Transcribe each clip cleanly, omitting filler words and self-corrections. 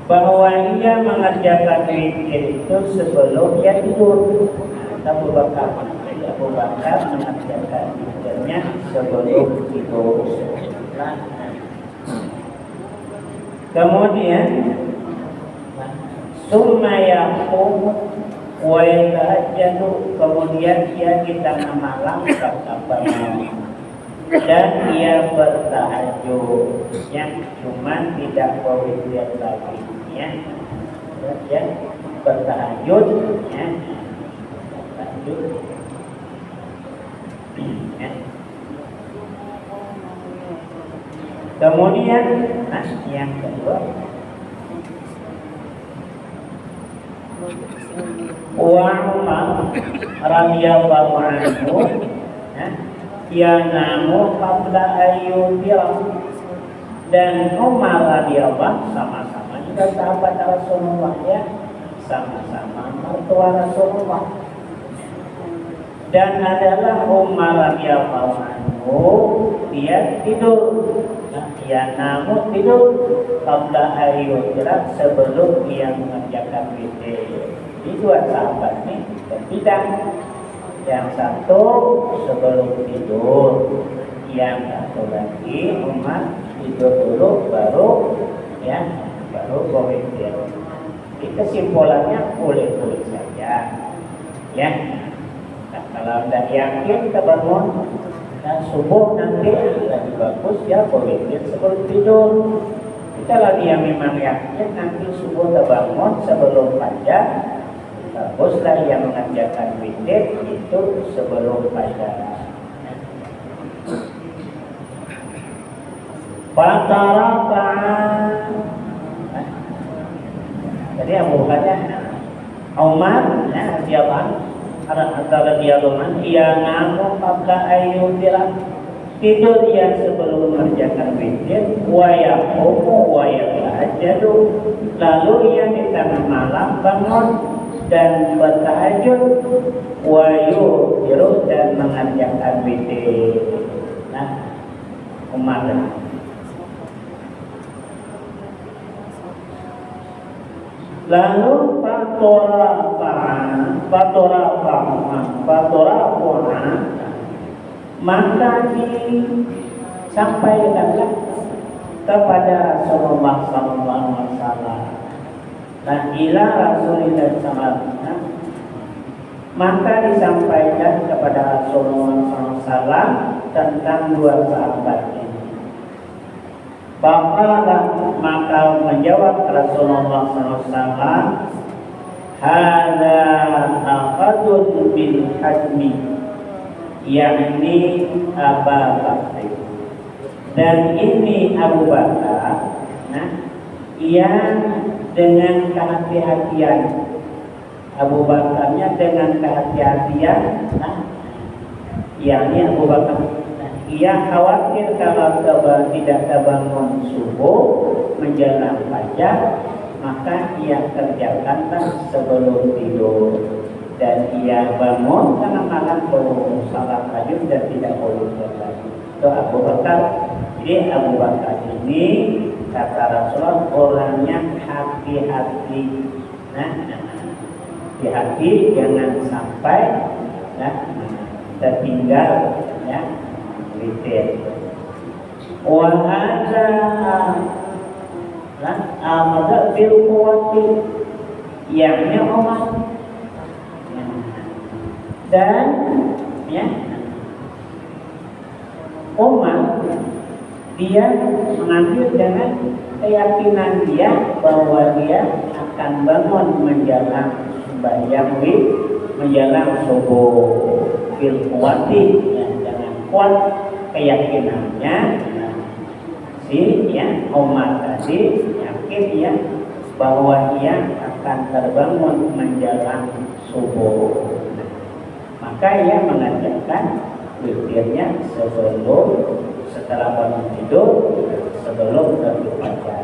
bahwa ia mengerjakan witir itu sebelum dia tidur. Abu Bakar mengerjakan witirnya sebelum tidur. Kemudian summa yaqum wa yatahajjadu, kemudian dia di tengah malam dan ia bertahajud, yang cuma tidak berwitir lagi, ya. Dia bertahajud, ya. Bertahajud, ya. Kemudian yang kedua, wa Umar radhiyallahu anhu yanamu qabla ayyudira, dan Umar radhiyallahu sama-sama juga sahabat Rasulullah, ya, sama-sama mertua Rasulullah, dan adalah Umar radhiyallahu anhu dia tidur, yanamu tidur qabla ayyudira, sebelum dia mengerjakan witir. Ini dua sahabat nih berbeda. Yang satu sebelum tidur, yang satu lagi Umar tidur dulu baru berwitir. Kesimpulannya boleh-boleh saja, ya. Nah, kalau tidak yakin kita bangun subuh nanti lebih bagus ya berwitir sebelum tidur. Kalau dia memang yakin nanti subuh terbangun sebelum fajar, baguslah yang mengerjakan witir itu sebelum fajar. Fatarafa'an, jadi Abu Bakar Umar radhiyallahu ia namu qabla ayyudira, tidur yang sebelum mengerjakan witir, wa yaqumu wa yatahajjadu, lalu ia di tengah malam bangun dan bertahajud, wa yu'tiru, dan mengerjakan witir. Nah, Umar. Lalu maka disampaikanlah kepada Rasulullah sallallahu alaihi wasallam, dan ila Rasulullah sallallahu, maka disampaikan kepada Rasulullah sallallahu tentang dua sahabat ini. Maka menjawab Rasulullah sallallahu, hadza aqadun bil hajmi, yakni Abu Bakar, dan ini Abu Bakar, yang dengan kehati-hatian, Abu Bakarnya dengan kehati-hatian, yakni Abu Bakar, ia khawatir kalau tidak terbangun subuh menjelang fajar, maka ia kerjakanlah sebelum tidur, dan ia bangun karena malam baru salat tahajud dan tidak boleh lagi. Itu Abu Bakar. Jadi Abu Bakar ini kata Rasulullah orangnya hati-hati. Hati-hati jangan sampai tertinggal, ya, witir. Wa hadza amada bil quwwati, yakni Umar, dan ya Umar dia mengambil dengan keyakinan dia bahwa dia akan bangun menjelang sembahyang menjelang subuh bil quwwati, ya, dengan kuat keyakinannya. Umar tadi yakin ya bahwa ia akan terbangun menjelang subuh, maka ia mengerjakan witirnya setelah bangun tidur, sebelum terbit fajar.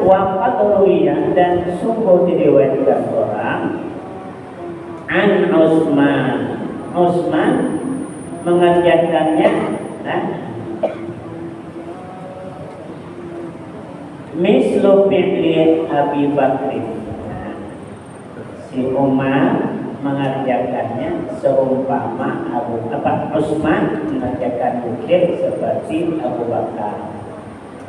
Waruya dan sungguh diriwayatkan orang an Utsman mislu fi'li Abi Bakri. Si Umar mengerjakannya seumpama Utsman mengerjakan zikir seperti Abu Bakar.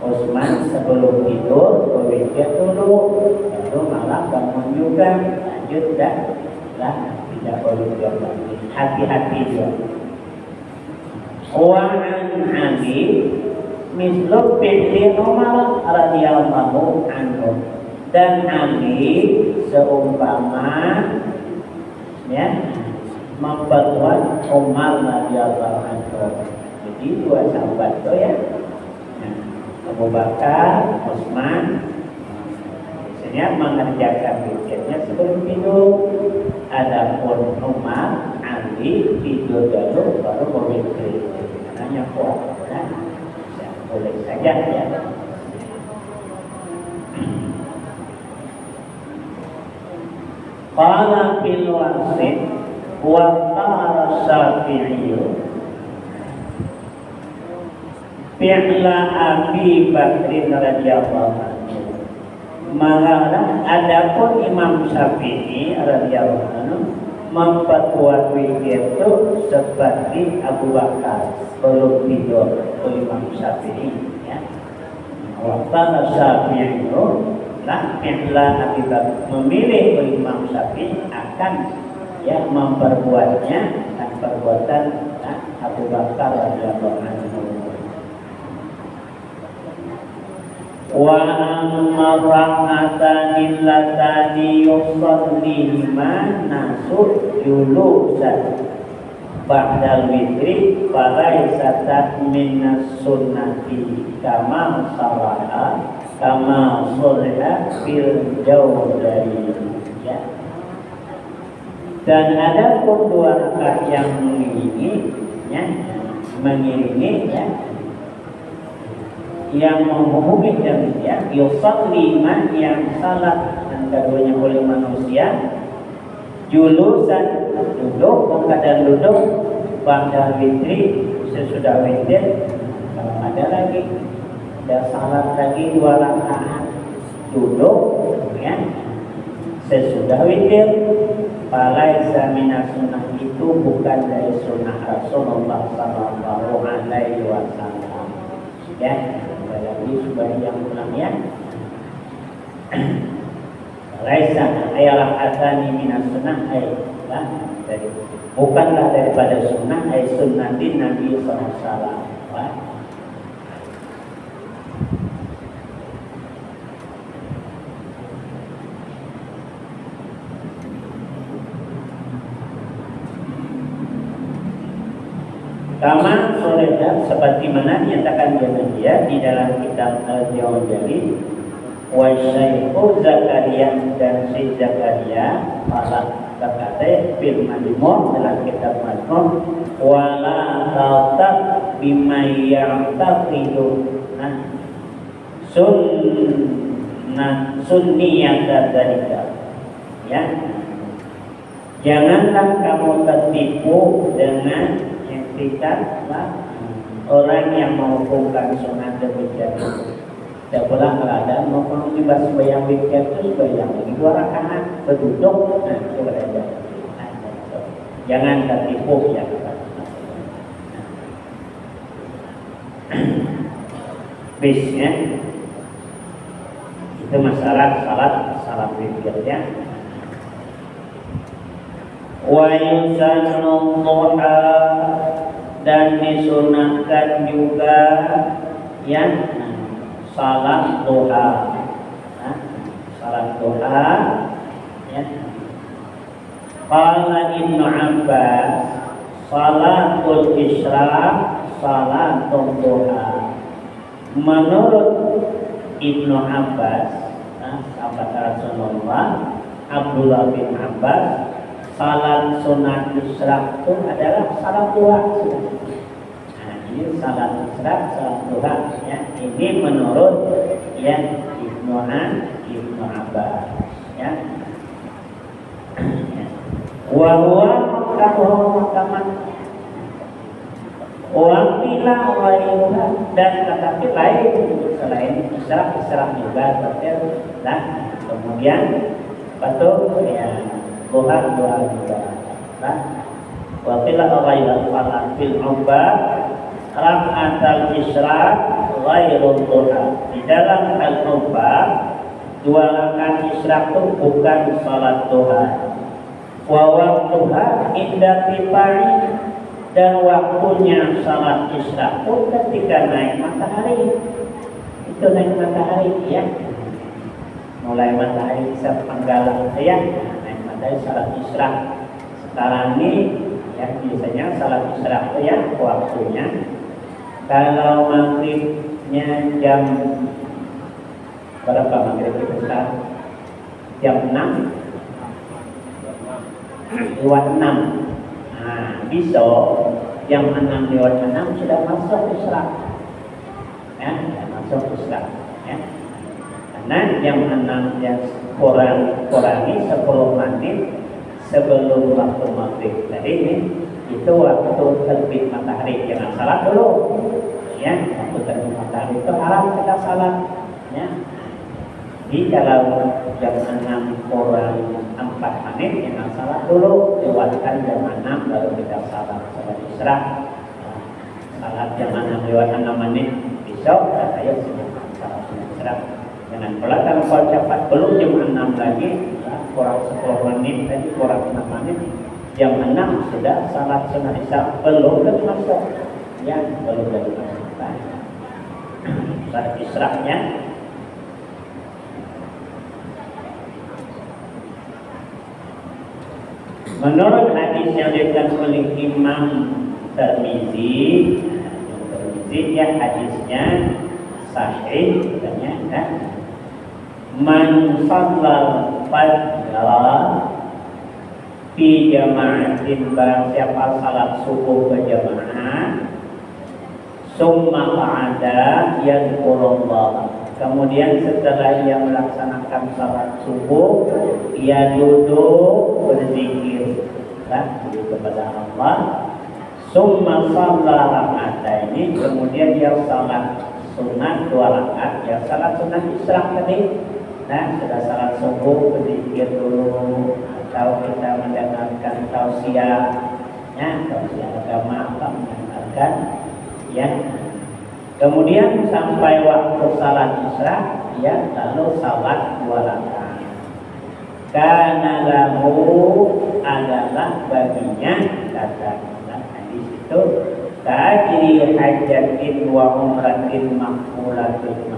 Utsman sebelum tidur berzikir dulu, lalu malam bangun juga, lanjut dah tidak boleh lagi. Hati-hati dia. Wa an Ali mislu fi'li Umar radhiyallahu anhu, dan Ali seumpama memperkuat Umar radhiyallahu anhu. Jadi dua sahabat itu Abu Bakar, Utsman, biasanya mengerjakan zikirnya sebelum tidur. Adapun Umar, Ali tidur dulu baru berzikir. Karena kuat, boleh saja ya. Qala fil wasit wa qala Syafi'i fi'la Abi Bakrin radhiyallahu anhu. Malah adapun Imam Syafi'i radhiyallahu anhu memperkuat zikir itu seperti Abu Bakar belum tidur. Imam Syafi'i ya. Wa qala Syafi'i fi'la Abi Bakr, memilih Imam Syafi'i akan memperbuatnya dan perbuatan Abu Bakar radhiyallahu anhu. Wa amma rak'atani latani yusallihima nasu julusan ba'dal witri falaisat minas sunnati kama salaha kama salaha fil jawdari ya. Dan ada pun dua rakaat yang mengiringi yang menghubungi demikian yusalli man yang salat dan keduanya oleh manusia julusan duduk keadaan duduk ba'da witri sesudah witir. Kalau ada lagi salat lagi dua rakaat duduk ya sesudah witir, falaisa minas sunnah, itu bukan dari sunnah Rasulullah sallallahu alaihi wasallam ya. Lagi sebagian ulama laisa ayalah asani minas sunnah bukanlah daripada sunnah sunnatin Nabi sallallahu alaihi wasallam. Kama soleha, seperti mana dinyatakan dia di dalam kitab Al-Jawzali wa Syaikhul Zakaria, dan Syekh Zakaria malah berkata fil Majmu' dalam kitab Majmu' wala tautab bima ya'taqidu sunniyata dzalika ya. Janganlah kamu tertipu dengan orang yang menghukumkan sunat demikian. Tidak pula kalau ada mau tiba sembahyang witir itu sembahyang lagi dua rakaat berduduk, itu ada. Jangan tertipu ya. Bisnya itu masalah salat witirnya. Wa yusannu duha, dan disunahkan juga salat duha. Salat duha ya. Qala Ibnu Abbas salatul isyraq salatul duha. Menurut Ibnu Abbas sahabat Rasulullah Abdullah bin Abbas, salat sunat isyraq itu adalah salat duha. Ini salat isyraq, salat duha ya. Ini menurut Ibnu Abbas ya. Wa huwa makaman Waqila ghairuha, dan tetapi lain selain Isra juga dan kemudian betul ya duha juga. Nah, waqila ghairuha fil ubad rak'atul Isra ghairul duha. Di dalam al-ubad 2 rakaat Isra itu bukan salat duha. Wa waqtuha inda tifari, dan waktunya salat Isra pun ketika naik matahari. Itu naik matahari ya. Mulai matahari bisa penggalang ya. Naik matahari salat Isra. Sekarang ini ya biasanya salat Isra ya waktunya. Kalau maghribnya jam berapa maghrib itu sekarang? Jam 6 lewat 6. Nah, besok jam 6 lewat 6 sudah masuk Isra. Ya, sudah masuk Isra. Ya. Karena jam 6 yang kurangi 10 menit sebelum waktu maghrib. Jadi itu waktu terbit matahari. Jangan salat dulu. Ya, waktu terbit matahari itu haram kita salat. Ya. Jadi kalau jam 6 kurang 4 menit jangan salat dulu, lewatkan jam 6 baru kita salat Isra. Salat jam 6 lewat 6 menit besok ayo salat Isra. Jangan pula kalau cepat belum jam 6 lagi kurang 10 menit tadi kurang 6 menit jam 6 sudah salat sunat Isra belum masuk ya belum masuk. Salat Isra-nya menurut hadis yang dikatakan oleh Imam Tirmizi ya hadisnya sahih katanya kan man shallal fajr fi jama'atin, barang siapa salat subuh berjamaah summa qa'ada yadhkurullah, kemudian setelah ia melaksanakan salat subuh ia duduk berzikir kepada Allah. Summa shalla rak'ataini, kemudian dia salat sunat 2 rakaat, ya salat sunat Isra tadi. Nah, sudah salat subuh berzikir dulu atau kita mendengarkan tausiah ya, tausiah agama apa mendengarkan ya. Kemudian sampai waktu salat Isra ya lalu salat 2 rakaat. Karena lahu adalah baginya kata hadis itu tajri hajatin wa umratin maqbulatun,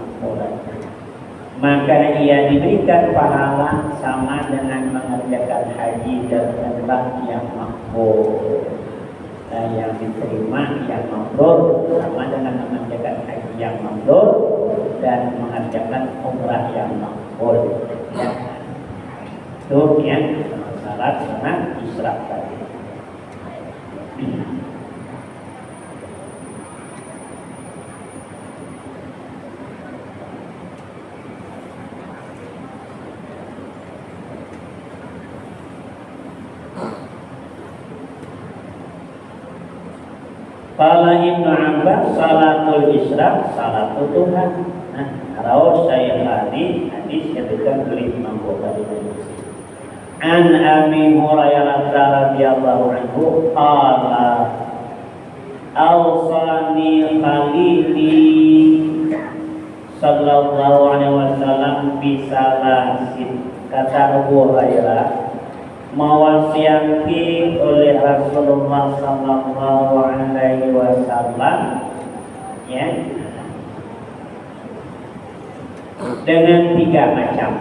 maka ia diberikan pahala sama dengan mengerjakan haji dan umrah yang makbul. Yang diterima yang mabrur sama dengan mengerjakan haji yang mabrur dan mengerjakan umrah yang makbul ya. Itu yang syarat sunat Isra tadi. Qala Ibnu Abbas salatul Isra salatul Tuhan. Nah, kalau saya tadi hadis yang dikatakan oleh Imam Bukhari dan Muslim. An Abi Hurairah radhiyallahu anhu qala awsani khalili sallallahu alaihi wasallam bisalasin, kata Abu Hurairah mewasiati oleh Rasulullah sallallahu alaihi wasallam ya dengan 3 macam.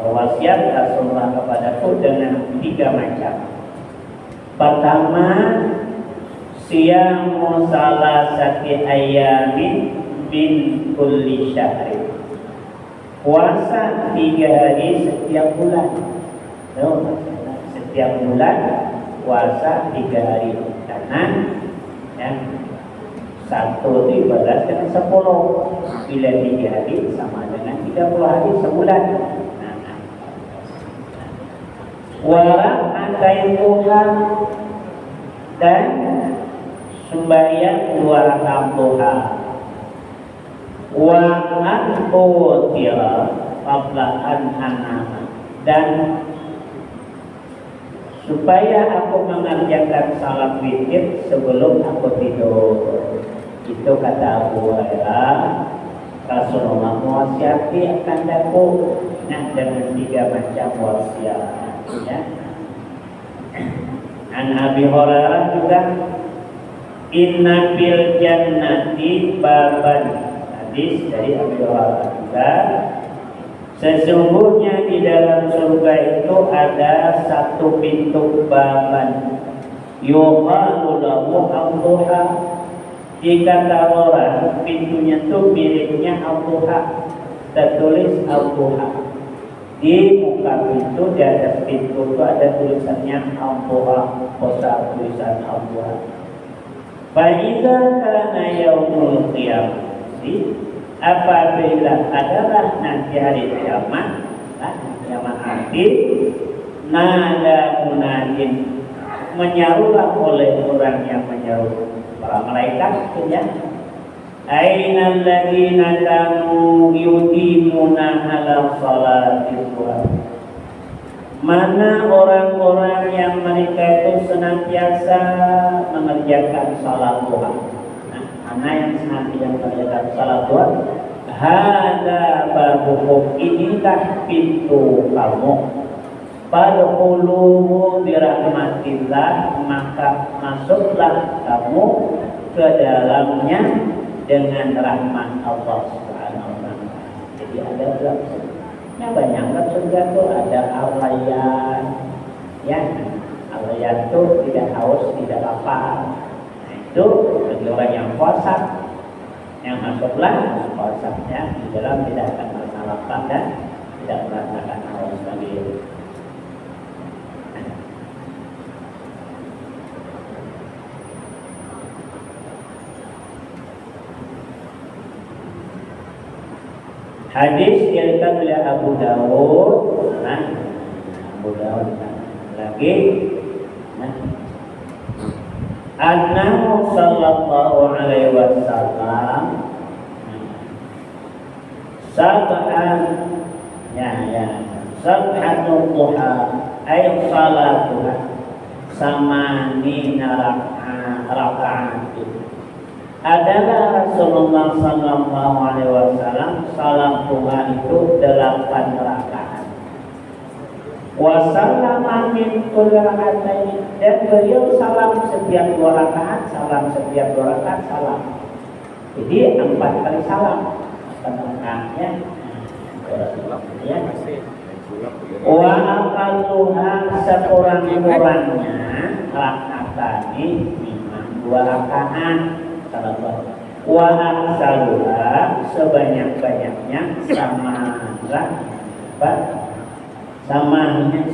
Wasiat Rasulullah kepadaku dengan 3 macam. Pertama, siyamu salasati ayamin min kulli syahri, puasa 3 hari setiap bulan. Setiap bulan puasa 3 hari, karena ya, 1 dibalas dengan 10, bila 3 hari sama dengan 30 hari sebulan. Warak atai Tuhan, dan sembahyang 2 rakaat duha wa an utira qabla an anama, dan supaya aku mengerjakan salat witir sebelum aku tidur. Itu kata Abu Hurairah, Rasulullah mewasiati akan aku dengan 3 macam wasiat, ya. An Abi Hurairah juga, inna fil jannati baban, hadis dari Abi Hurairah juga, sesungguhnya di dalam surga itu ada satu pintu baban, yuqalu lahu al-duha, dikata orang pintunya itu miliknya al-duha, tertulis al-duha. Di muka pintu, di atas pintu itu ada tulisannya al-duha, kosa tulisan al-duha. Faiza kana yaumul qiyamah, apabila adalah nanti hari kiamat, kiamat nanti, nada munadin, menyarulah oleh orang yang menyeru, para malaikat, ya. Ainal ladzina kanu yuqimuna ala sholati duha, mana orang-orang yang mereka itu senantiasa mengerjakan salat duha. Mana yang senantiasa mengerjakan salat duha, hada babukum, inilah pintu kamu, fadkhuluhu birahmatillah, maka masuklah kamu ke dalamnya dengan rahmat Allah Subhanahu wa taala. Jadi ada ya banyak kan surga tuh, ada alayan, ya. Alayan itu tidak haus, tidak lapar. Nah, itu bagi orang yang puasa, yang masuklah puasanya di dalam tidak akan merasa lapar dan tidak merasakan haus lagi. Hadis diriwayatkan oleh Abu Dawud, Abu Dawud lagi, Annahu sallallahu alaihi wasallam sab'an, sab'atul duha ay salatuha samanina raka'at. Adalah Rasulullah sallallahu alaihi wasallam salat duha itu 8 rakaat. Wa sallama min kulli raka'atain, dan beliau salam setiap 2 rakaat, salam setiap 2 rakaat, salam. Jadi 4 kali salam. Rakaatnya ya. Wa aqalluha, sekurang-kurangnya rakaatani 2 rakaat. Wa aksaluha, sebanyak-banyaknya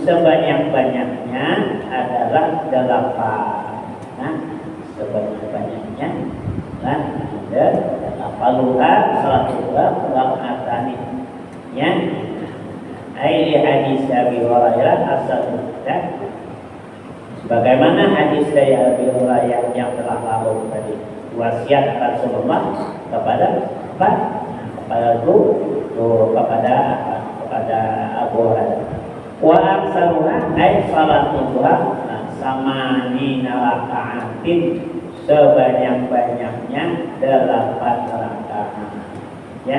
sebanyak-banyaknya adalah 8. Sebanyak-banyaknya ada 8 salatuha rakaatani, ya. Ai hadis Abi Hurairah as-sabit, sebagaimana hadis dari Abi Hurairah yang telah lalu tadi, wasiat Rasulullah kepada Abu Hurairah. Wa aksaruha ay salatul duha samanina raka'atin, sebanyak-banyaknya 8 rakaat, ya.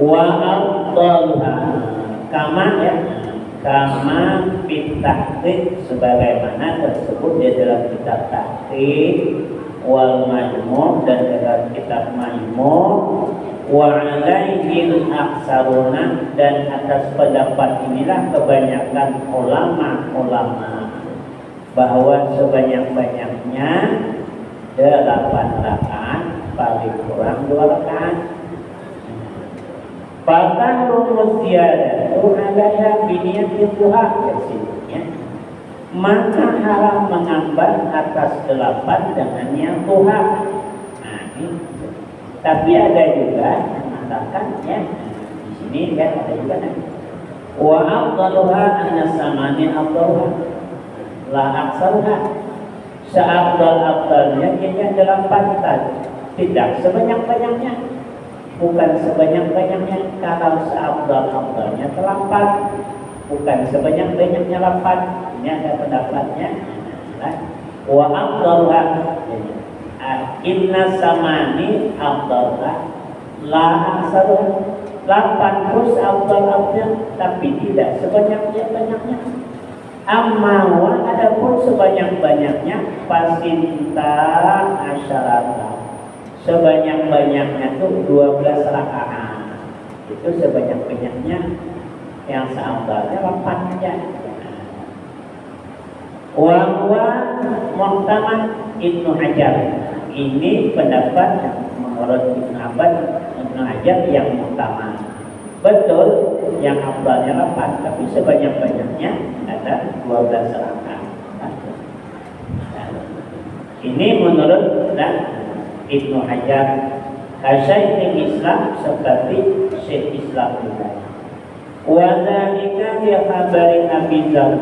Wa afdaluha kama, ya, kama bitahqiq, sebagaimana tersebut di dalam kitab Tahqiq wal Majmu', dan dalam kitab Majmu'. Wa alaihi aksaruna, dan atas pendapat inilah kebanyakan ulama-ulama, bahwa sebanyak-banyaknya 8 rakaat, paling kurang 2 rakaat. Fatahru musyadatu alaiha biniyatil duha, maka haram menambah atas 8 dengan niat duha. Tapi ada juga yang mengatakan, ya, di sini kan ada juga Wa afdaluha anna samani afdaluha la aksaruha. Seabdal-abdalnya kayaknya 8 tadi, tidak sebanyak-banyaknya, bukan sebanyak-banyaknya. Kalau seabdal-abdalnya 8, bukan sebanyak-banyaknya 8. Ini ada pendapatnya. Wa afdaluha inna samani afdaluha la aksaruha. 8 pun seabdal-abdalnya, tapi tidak sebanyak-banyaknya. Amma wa adapun sebanyak-banyaknya pasinta asyarata, sebanyak-banyaknya itu 12 rakaat. Itu sebanyak-banyaknya, yang seabdalnya 8 aja. Wa huwa muhtamad Ibnu Hajar. Ini pendapat menurut Ibnu Hajar yang muhtamad. Betul, yang afdalnya 8, tapi sebanyak-banyaknya ada 12 rakaat. Ini menurut Ibnu Hajar. Syaikhul Islam seperti Syekh Islam juga. Wa dzalika bi khabari Abi Dzar.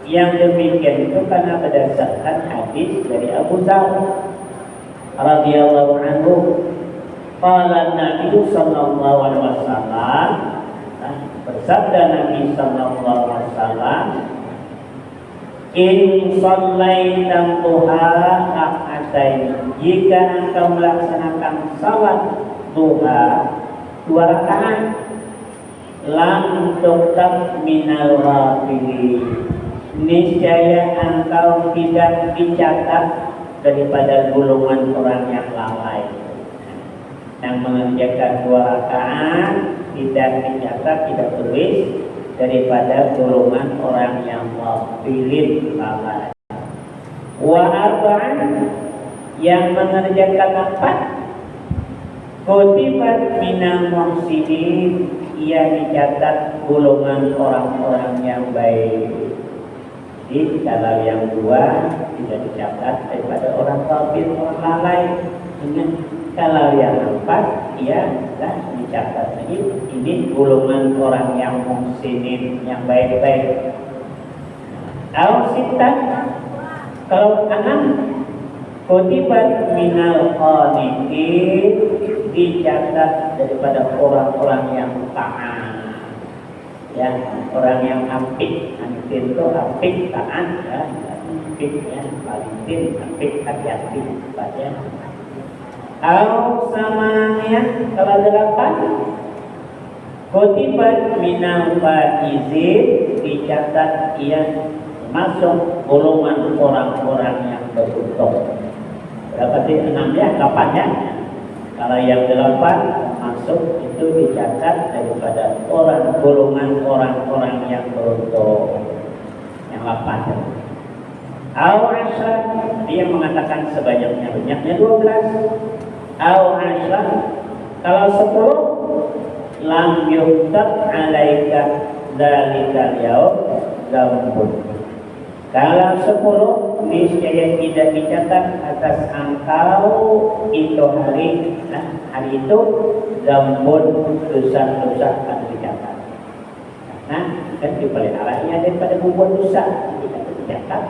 Yang demikian itu karena berdasarkan hadis dari Abu Dzar radhiyallahu anhu. Qala Nabi sallallahu alaihi wasallam, bersabda Nabi sallallahu alaihi wasallam, in shallaitam duha rak'atain, jika engkau melaksanakan salat duha 2 rakaat, lam tuktab minal ghafilin, niscaya engkau tidak dicatat daripada golongan orang yang lalai. Yang mengerjakan 2 rakaat tidak dicatat, tidak tulis daripada golongan orang yang ghafilin, lalai. Wa arba'an, yang mengerjakan 4, kutibat minal muhsinin, ia dicatat golongan orang-orang yang baik. Jadi kalau yang 2 tidak dicatat daripada orang ghafil, orang lalai. Kalau yang 4 ia sudah dicatat lagi, ini golongan orang yang muhsinin, yang baik-baik. Al-Sittan, kalau 6, kutibat minal qanitin, dicatat daripada orang-orang yang taat. Ya, orang yang apik, antin itu apik, taat, ya, apik, ya, paling apik, hati-hati, baca. Au samanya, kalau 8, kutibat minal faizin, dicatat ia masuk golongan orang-orang yang beruntung. Berapa sih? 6 ya, 8 ya. Kalau yang 8 masuk itu dicatat daripada golongan orang-orang yang beruntung. Yang 8. Au asyar, dia mengatakan sebanyak-banyaknya 12. Au asyar, kalau 10, lam yuktab alaika dzalikal yaum dzambun. Kalau 10, niscaya tidak dicatat atas engkau itu hari. Nah, hari itu dzambun, dosa-dosa akan dicatat. Nah, kan dipelihara daripada berbuat dosa, tidak dicatat.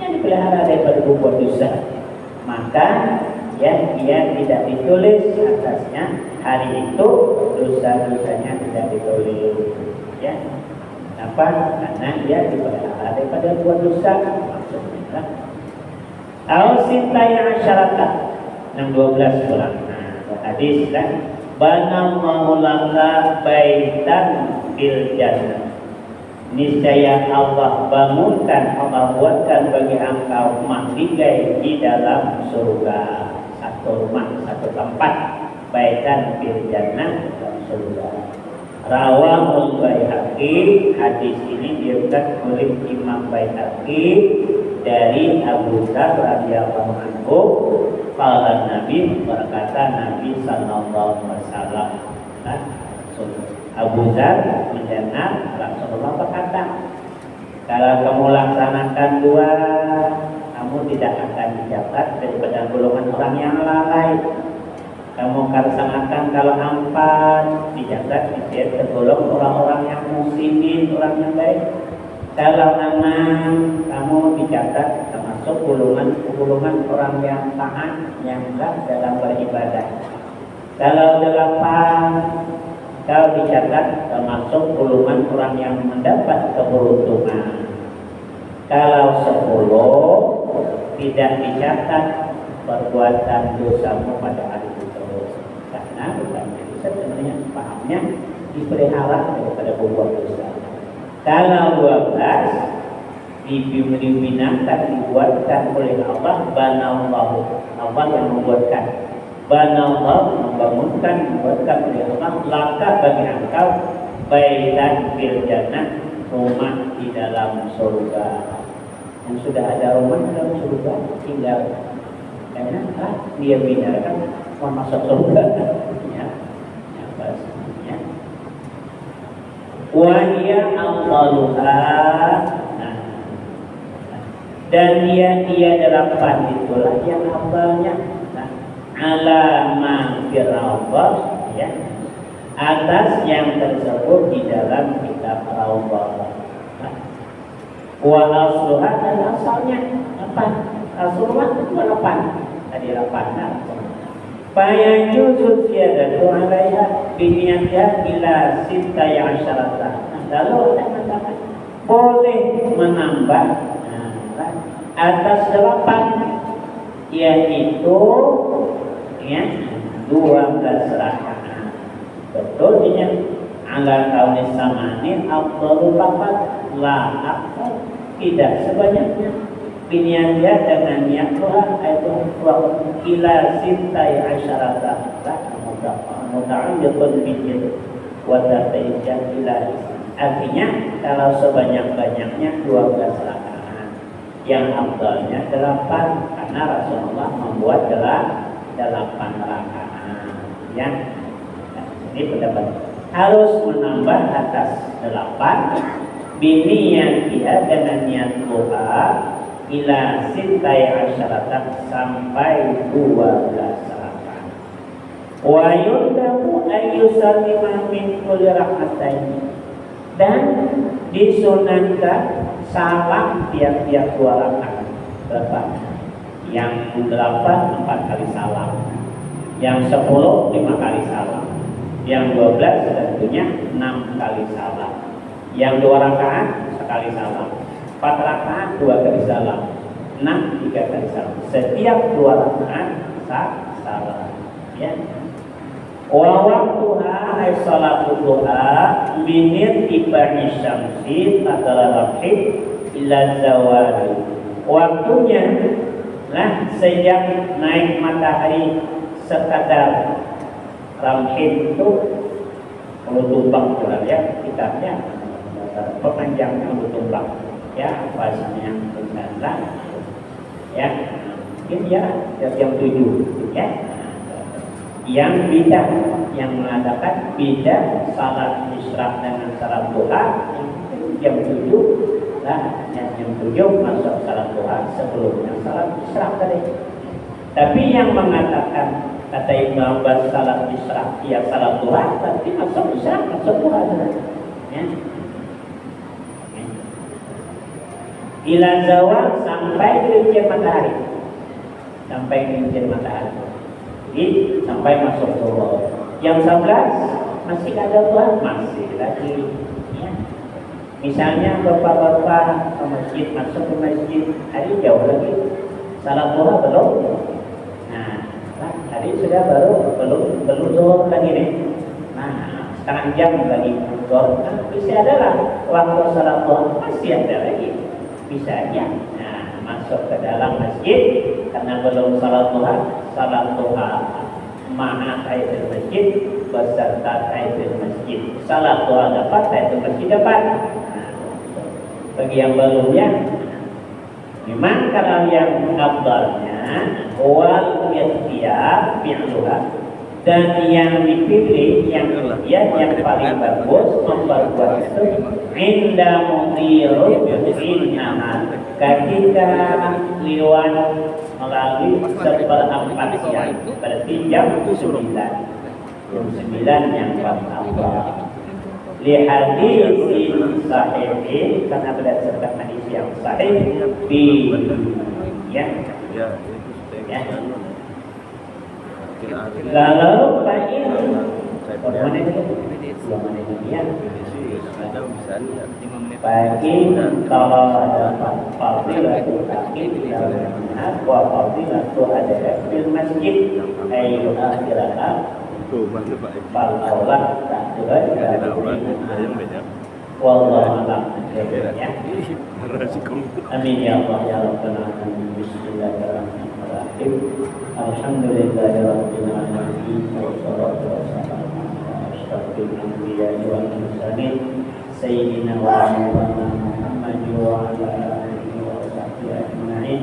Yang dipelihara daripada berbuat dosa, maka ya dia tidak ditulis atasnya hari itu, dosa-dosanya tidak ditulis. Ya, kenapa? Karena dia dipelihara daripada buat dosa, maksudnya. Al-Sintai Asyarata, yang 12 orang. Nah, hadis kan, banallahu laka baitan fil jannah, niscaya Allah bangunkan, Allah buatkan bagi engkau mahligai di dalam surga. Satu rumah, satu tempat, baitan fil jannah, dalam surga. Rawahul Baihaqi, hadis ini diriwayatkan oleh Imam Baihaqi dari Abu Dzar radhiyallahu anhu. Qala Nabi, berkata Nabi sallallahu alaihi wasallam. Abu Dzar mendengar Rasulullah berkata, kalau kamu laksanakan 2, kamu tidak akan dicatat daripada golongan orang yang lalai. Kamu karsangakan kalau ampan dicatat dia tergolong orang-orang yang muslimin, orang yang baik. Kalau enam kamu dicatat termasuk golongan orang yang taat, yang enggak dalam beribadah. Kalau 8 kau dicatat termasuk golongan orang yang mendapat keberuntungan. Kalau 10 tidak dicatat perbuatan dosamu pada hari itu. Karena bukan sebenarnya pahamnya dipelihara daripada berbuat dosa. Kalau 12 dibinakan dibuatkan oleh Allah, banallahu, Allah yang membuatkan. Banallahu membangunkan, membuatkan oleh Allah laka bagi engkau baitan fil jannah, rumah di dalam surga. Yang sudah ada rumah dalam surga tinggal karena dia binakan mau masuk surga ya. Ya. Wahia al-qaluha, dan dia 8 itulah yang afdalnya. Alama fir'aubah ya, atas yang tersebut di dalam kitab Raubah. Wa asluha, dan asalnya apa? Asalnya itu 8. Tadi 8. Fayajuzu ziyadatu 'alaiha biniyatiha ila 16. Lalu ada katakan boleh menambah atas 8, yaitu ya 12 rakaat. Betul ini ala kaunis samanin afdalu faqat la akthar, tidak sebanyaknya. Pilihan dia dengan niat Tuhan itu ila sintai asyarata muta'alliqun bijil wa tatayyan ila. Artinya kalau sebanyak-banyaknya 12 rakaat, yang afdalnya 8 karena Rasulullah membuat 8 rakaat ya. Ini pendapat harus menambah atas 8 biniyan dia dengan niat Tuhan ila sintai asyaratan sampai 12 rakaat. Wa yundamu ayyusallima min kulli rak'ataini, dan disunahkan salam tiap-tiap 2 rakaat. Berapa? Yang 8 4 kali salam, yang 10 5 kali salam, yang 12 tentunya 6 kali salam, yang 2 rakaat sekali salam, 4 rakaat 2 kali salam, 6 3 kali salam. Setiap 2 rakaat salam ya. Wa waqtuha ay salatu duha minit ibani syamsi tadala rabhi ila zawali. Waktunya lah sejak naik matahari sekadar ramhin itu kalau tumbang ya kitabnya pemanjangnya untuk tumbang ya bahasanya benar ya mungkin ya jam 7 ya. Yang bidah yang mengatakan bidah salat isyraq dengan salat duha jam 7 lah, jam 7 masuk salat duha sebelumnya salat isyraq tadi. Tapi yang mengatakan kata Ibnu Abbas salat isyraq ya salat duha, berarti masuk isyraq masuk duha ya. Ila zawal sampai gelincir matahari, sampai gelincir matahari. Jadi sampai masuk zuhur. Yang 11 masih ada tuan, masih lagi ya. Misalnya bapak-bapak ke masjid, masuk ke masjid, hari jauh lagi salat duha belum. Nah, hari sudah belum zuhur lagi nih. Nah, setengah jam lagi zuhur. Nah, bisa adalah waktu salat duha masih ada lagi. Bisa aja masuk ke dalam masjid karena belum salat duha ma'a tahiyatul masjid beserta tahiyatul masjid. Salat duha dapat, tahiyatul masjid dapat. Bagi yang belumnya memang kalau yang afdalnya wal ikhtiyar fi'luha dan yang dipilih yang paling bagus memperbuat itu inda mudirut innaha ketika lewat melalui seperempat siang berarti jam 9 yang paling awal li hadisin sahihin karena berdasarkan hadis yang sahih di ya lalu pakai kalau ada fadilah itu wa fadilah itu ada fil masjid ayu akhirah fal aulah tak wallahu a'lam ya amin ya Allah ya rabbal alamin bismillahirrahmanirrahim alhamdulillahirabbil alamin wassalatu wassalamu ala asyrafil anbiya'i wal mursalin sayyidina wa maulana Muhammad wa ala alihi wa sahbihi ajma'in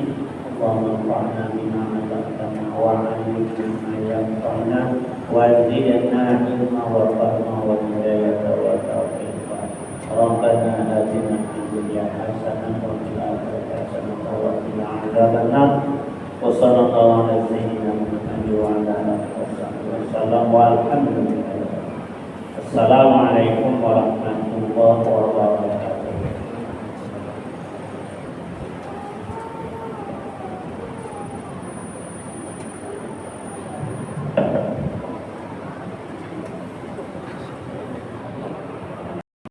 Allahumma anfa'na bima 'allamtana wa 'allimna ma yanfa'una wa zidna ilma wa fahma wa hidayata wa tawfiqa Rabbana atina fid dunya hasanah wa fil akhirati hasanah wa qina adzabannar wa sallallahu ala sayyidina Muhammad wa ala alihi wasallam walhamdulillah. Assalamualaikum warahmatullahi wabarakatuh.